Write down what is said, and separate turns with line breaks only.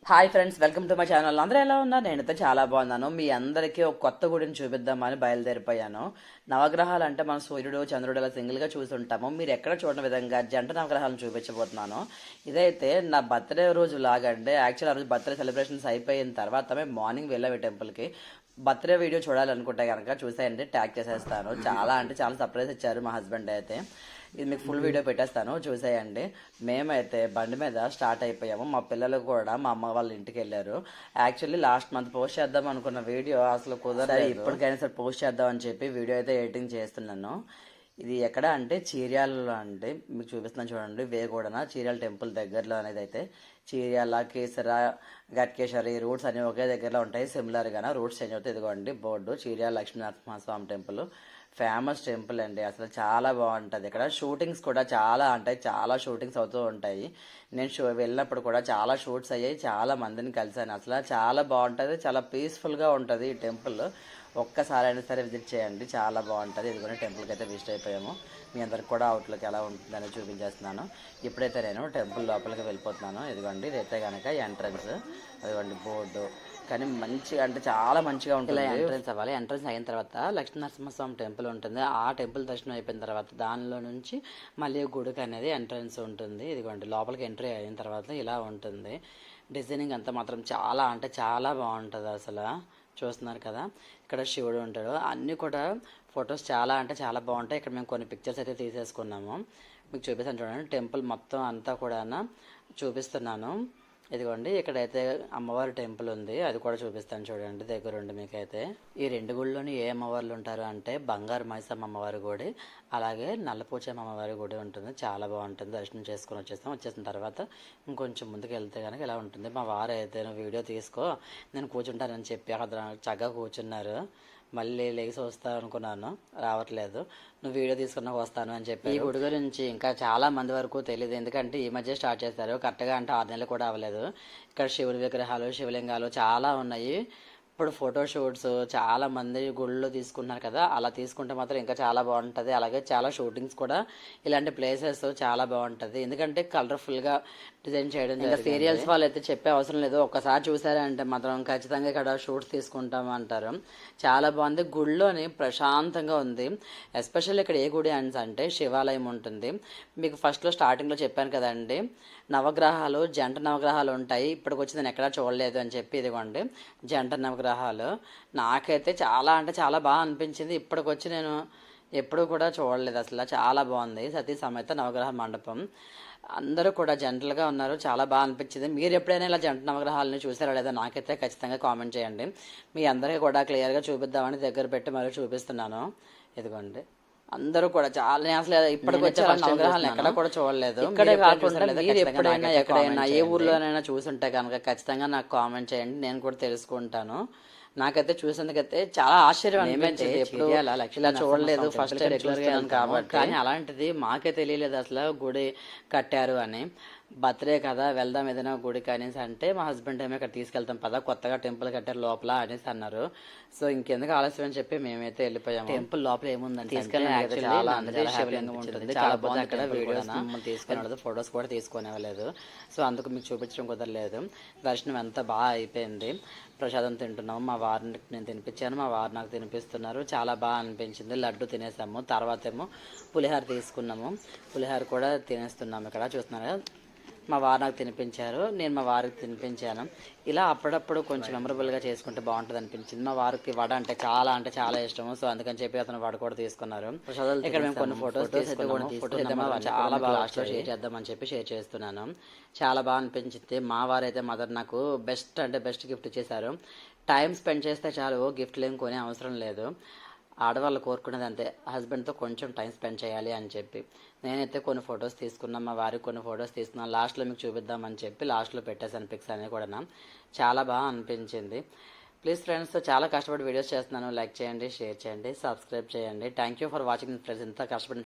Hi friends, welcome to my channel. అందరూ ఎలా ఉన్నారు? నేనైతే చాలా బాగున్నాను. మీ అందరికీ ఒక కొత్త గుడిని చూపిద్దామని బయలుదేరిపోయాను. నవగ్రహాలు అంటే మనం సూర్యుడు చంద్రుడు అలా సింగిల్గా చూస్తుంటాము. మీరు ఎక్కడ చూడని విధంగా జంట నవగ్రహాలను చూపించబోతున్నాను. ఇదైతే నా బర్త్డే రోజు లాగండి. యాక్చువల్ ఆ రోజు బర్త్డే సెలబ్రేషన్స్ అయిపోయిన తర్వాత మేము మార్నింగ్ వెళ్ళాము టెంపుల్కి. బర్త్డే వీడియో చూడాలనుకుంటే కనుక చూసేయండి, ట్యాగ్ చేసేస్తాను. చాలా అంటే చాలా సర్ప్రైజ్ ఇచ్చారు మా హస్బెండ్ అయితే. ఇది మీకు ఫుల్ వీడియో పెట్టేస్తాను, చూసేయండి. మేమైతే బండి మీద స్టార్ట్ అయిపోయాము. మా పిల్లలు కూడా మా అమ్మ వాళ్ళ ఇంటికి వెళ్ళారు. యాక్చువల్లీ లాస్ట్ మంత్ పోస్ట్ చేద్దాం అనుకున్న వీడియో అసలు కుదరదు. ఇప్పటికైనా సరే పోస్ట్ చేద్దాం అని చెప్పి వీడియో అయితే ఎడిటింగ్ చేస్తున్నాను. ఇది ఎక్కడ అంటే చీర్యాలలో అంటే మీకు చూపిస్తున్నాను చూడండి. వేగూడన చీర్యాల టెంపుల్ దగ్గరలో అనేది అయితే చీర్యాల, కేసర, గట్కేశ్వరి రూట్స్ అన్ని ఒకే దగ్గరలో ఉంటాయి. సిమిలర్గా రూట్స్ చేంజ్ అవుతాయి. ఇదిగోండి board, Cheeryal Lakshminarasimhaswamy temple. Famous temple అండి, అసలు చాలా బాగుంటుంది. ఇక్కడ షూటింగ్స్ కూడా చాలా అంటే చాలా షూటింగ్స్ అవుతూ ఉంటాయి. నేను వెళ్ళినప్పుడు కూడా చాలా షూట్స్ అయ్యాయి, చాలా మందిని కలిసాను. అసలు చాలా బాగుంటుంది, చాలా పీస్ఫుల్గా ఉంటుంది ఈ టెంపుల్. ఒక్కసారి అయినా సరే విజిట్ చేయండి, చాలా బాగుంటుంది. ఇదిగోని టెంపుల్కి అయితే విజిట్ అయిపోయాము. మీ అందరికి కూడా అవుట్లోకి ఎలా ఉంటుందని చూపించేస్తున్నాను. ఇప్పుడైతే నేను టెంపుల్ లోపలికి వెళ్ళిపోతున్నాను. ఇదిగోండి ఇదైతే కనుక ఎంట్రన్స్. అదిగోండి బోర్డు, కానీ మంచిగా అంటే చాలా మంచిగా ఉంటుంది. ఎంట్రన్స్ అవ్వాలి. ఎంట్రన్స్ అయిన తర్వాత లక్ష్మీనరసింహస్వామి టెంపుల్ ఉంటుంది. ఆ టెంపుల్ దర్శనం అయిపోయిన తర్వాత దానిలో నుంచి మళ్ళీ గుడికి అనేది ఎంట్రన్స్ ఉంటుంది. ఇదిగోండి లోపలికి ఎంట్రీ అయిన తర్వాత ఇలా ఉంటుంది. డిజైనింగ్ అంతా మాత్రం చాలా అంటే చాలా బాగుంటుంది. అసలు చూస్తున్నారు కదా, ఇక్కడ శివుడు ఉంటాడు. అన్నీ కూడా ఫొటోస్ చాలా అంటే చాలా బాగుంటాయి. ఇక్కడ మేము కొన్ని పిక్చర్స్ అయితే తీసేసుకున్నాము, మీకు చూపిస్తాను చూడండి. టెంపుల్ మొత్తం అంతా కూడా చూపిస్తున్నాను. ఇదిగోండి ఇక్కడైతే అమ్మవారి టెంపుల్ ఉంది, అది కూడా చూపిస్తాను చూడండి దగ్గరుండి మీకైతే. ఈ రెండు గుడిలోని ఏ అమ్మవార్లు ఉంటారు అంటే బంగారు మైసమ్మ అమ్మవారి గుడి, అలాగే నల్లపూచమ్మ అమ్మవారి గుడి ఉంటుంది. చాలా బాగుంటుంది. దర్శనం చేసుకుని వచ్చేసిన తర్వాత ఇంకొంచెం ముందుకు వెళ్తే కనుక ఇలా ఉంటుంది. మా వారు అయితే నువ్వు వీడియో తీసుకో, నేను కూర్చుంటానని చెప్పి అక్కడ చక్కగా కూర్చున్నారు. మళ్ళీ లేచి వస్తా అనుకున్నాను, రావట్లేదు. నువ్వు వీడియో తీసుకున్నా వస్తాను అని చెప్పి. ఈ గుడి గురించి ఇంకా చాలా మంది వరకు తెలియదు, ఎందుకంటే ఈ మధ్య స్టార్ట్ చేస్తారు. కరెక్ట్గా అంటే 6 నెలలు కూడా అవ్వలేదు. ఇక్కడ శివుడి విగ్రహాలు, శివలింగాలు చాలా ఉన్నాయి. ఇప్పుడు ఫోటోషూట్స్ చాలా మంది గుళ్ళో తీసుకున్నారు కదా, అలా తీసుకుంటే మాత్రం ఇంకా చాలా బాగుంటుంది. అలాగే చాలా షూటింగ్స్ కూడా ఇలాంటి ప్లేసెస్ చాలా బాగుంటుంది, ఎందుకంటే కలర్ఫుల్గా డిజైన్ చేయడం. ఇంకా సీరియల్స్ వాళ్ళు అయితే చెప్పే అవసరం లేదు, ఒక్కసారి చూసారంటే మాత్రం ఖచ్చితంగా ఇక్కడ షూట్స్ తీసుకుంటాం అంటారు. చాలా బాగుంది. గుడిలోని ప్రశాంతంగా ఉంది. ఎస్పెషల్లీ ఇక్కడ ఏ గుడి అంటే శివాలయం ఉంటుంది. మీకు ఫస్ట్లో స్టార్టింగ్లో చెప్పాను కదండి, నవగ్రహాలు జంట నవగ్రహాలు ఉంటాయి. ఇప్పటికి వచ్చి నేను ఎక్కడా చూడలేదు అని చెప్పి. ఇదిగోండి జంట నవగ్రహాలు. నాకైతే చాలా అంటే చాలా బాగా అనిపించింది. ఇప్పటికొచ్చి నేను ఎప్పుడు కూడా చూడలేదు, అసలు చాలా బాగుంది. సతీ సమేత నవగ్రహ మండపం. అందరూ కూడా జంటలుగా ఉన్నారు, చాలా బాగా అనిపించింది. మీరు ఎప్పుడైనా ఇలా జంట నవగ్రహాలను చూసారో లేదో నాకైతే ఖచ్చితంగా కామెంట్ చేయండి. మీ అందరికీ కూడా క్లియర్గా చూపిద్దామని దగ్గర పెట్టి మరీ చూపిస్తున్నాను. ఇదిగోండి అందరూ కూడా చాలా, నేను అసలు ఇప్పటికి వచ్చే నవగ్రహాలను ఎక్కడ కూడా చూడలేదు. ఇక్కడే కాకుండా మీరు ఎప్పుడైనా ఎక్కడైనా ఏ ఊర్లోనైనా చూసుంటే కనుక ఖచ్చితంగా నాకు కామెంట్ చేయండి, నేను కూడా తెలుసుకుంటాను. నాకైతే చూసేందుకైతే చాలా ఆశ్చర్యం అనిపించింది. ఎప్పుడు ఇలా చూడలేదు, ఫస్ట్ టైం చూస్తున్నాను కాబట్టి. కానీ అలాంటిది మాకే తెలియలేదు అసలు గుడి కట్టారు అని. బర్త్డే కదా వెళ్దాం ఏదైనా గుడి అనేసి అంటే మా హస్బెండ్ ఏమో ఇక్కడ తీసుకెళ్తాం పదా, కొత్తగా టెంపుల్ కట్టారు లోపల అనేసి అన్నారు. సో ఇంకెందుకు ఆలస్యం అని చెప్పి మేమైతే వెళ్ళిపోయాము. టెంపుల్ లోపల ఏముందంటే శివలింగం ఉంటుంది, చాలా బాగుంది. అక్కడ వీడియోస్ తీసుకునేది, ఫొటోస్ కూడా తీసుకునేవాలేదు. సో అందుకు మీకు చూపించడం కుదరలేదు. దర్శనం ఎంత బాగా అయిపోయింది. ప్రసాదం తింటున్నాము. మా వారిని నేను తినిపించాను, మా వారు నాకు తినిపిస్తున్నారు. చాలా బాగా అనిపించింది. లడ్డు తినేసాము. తర్వాత ఏమో పులిహోర తీసుకున్నాము. పులిహోర కూడా తినేస్తున్నాము. ఇక్కడ చూస్తున్నారు, మా వారు నాకు తినిపించారు, నేను మా వారికి తినిపించాను. ఇలా అప్పుడప్పుడు కొంచెం మెమరబుల్గా చేసుకుంటే బాగుంటుంది అనిపించింది. మా వారికి వడ అంటే చాలా ఇష్టము. సో అందుకని చెప్పి అతను వడ కూడా తీసుకున్నారు. ఇక్కడ మేము కొన్ని ఫొటోస్ చాలా బాగా లాస్ట్లో షేర్ చేద్దామని చెప్పి షేర్ చేస్తున్నాను. చాలా బాగా అనిపించింది. మా వారు అయితే మదర్ నాకు బెస్ట్ అంటే బెస్ట్ గిఫ్ట్ ఇచ్చేశారు. టైం స్పెండ్ చేస్తే చాలు, గిఫ్ట్లు ఏం కొనే అవసరం లేదు. ఆడవాళ్ళు కోరుకునేది అంతే, హస్బెండ్తో కొంచెం టైం స్పెండ్ చేయాలి అని చెప్పి. నేనైతే కొన్ని ఫొటోస్ తీసుకున్నాను, మా వారికి కొన్ని ఫొటోస్ తీసుకున్నాను. లాస్ట్లో మీకు చూపిద్దామని చెప్పి లాస్ట్లో పెట్టేసాను పిక్స్ అనేది కూడా. చాలా బాగా అనిపించింది. ప్లీజ్ ఫ్రెండ్స్, చాలా కష్టపడి వీడియోస్ చేస్తున్నాను. లైక్ చేయండి, షేర్ చేయండి, సబ్స్క్రైబ్ చేయండి. Thank you for watching friends. ఇంత కష్టపడి